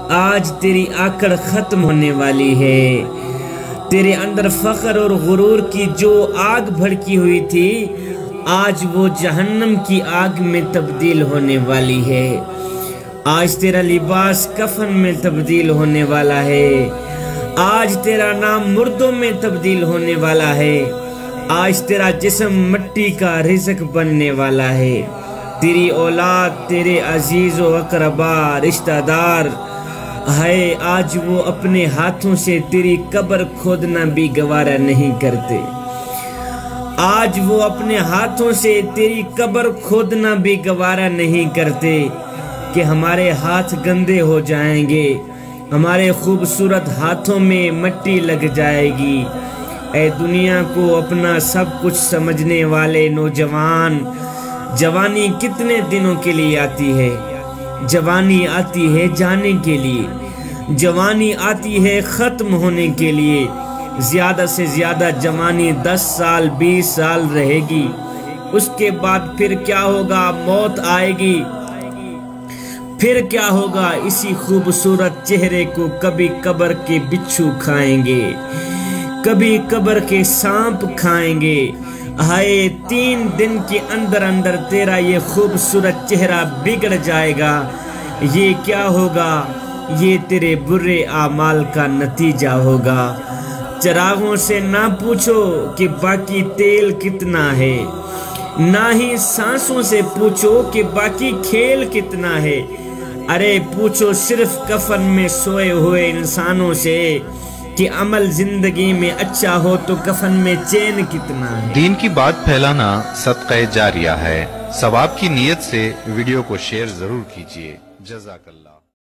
آج تیری آکڑ ختم ہونے والی ہے۔ تیرے اندر فخر اور غرور کی جو آگ بھڑکی ہوئی تھی، آج وہ جہنم کی آگ میں تبدیل ہونے والی ہے۔ آج تیرا لباس کفن میں تبدیل ہونے والا ہے۔ آج تیرا نام مردوں میں تبدیل ہونے والا ہے۔ آج تیرا جسم مٹی کا رزق بننے والا ہے۔ تیری اولاد، تیرے عزیز و اقربا، رشتہ دار ہے، آج وہ اپنے ہاتھوں سے تیری قبر کھودنا بھی گوارا نہیں کرتے۔ آج وہ اپنے ہاتھوں سے تیری قبر کھودنا بھی گوارا نہیں کرتے کہ ہمارے ہاتھ گندے ہو جائیں گے، ہمارے خوبصورت ہاتھوں میں مٹی لگ جائے گی۔ اے دنیا کو اپنا سب کچھ سمجھنے والے نوجوان، جوانی کتنے دنوں کے لیے آتی ہے؟ جوانی آتی ہے جانے کے لیے، جوانی آتی ہے ختم ہونے کے لیے۔ زیادہ سے زیادہ جوانی 10 سال 20 سال رہے گی، اس کے بعد پھر کیا ہوگا؟ موت آئے گی۔ پھر کیا ہوگا؟ اسی خوبصورت چہرے کو کبھی قبر کے بچھو کھائیں گے، کبھی قبر کے سانپ کھائیں گے۔ ہائے 3 دن کے اندر اندر تیرا یہ خوبصورت چہرہ بگڑ جائے گا۔ یہ کیا ہوگا؟ یہ تیرے برے اعمال کا نتیجہ ہوگا۔ چراغوں سے نہ پوچھو کہ باقی تیل کتنا ہے، نہ ہی سانسوں سے پوچھو کہ باقی کھیل کتنا ہے۔ ارے پوچھو صرف کفن میں سوئے ہوئے انسانوں سے کہ عمل زندگی میں اچھا ہو تو کفن میں چین کتنا ہے۔ دین کی بات پھیلانا صدقہ جاریہ ہے۔ ثواب کی نیت سے ویڈیو کو شیئر ضرور کیجیے۔ جزاک اللہ۔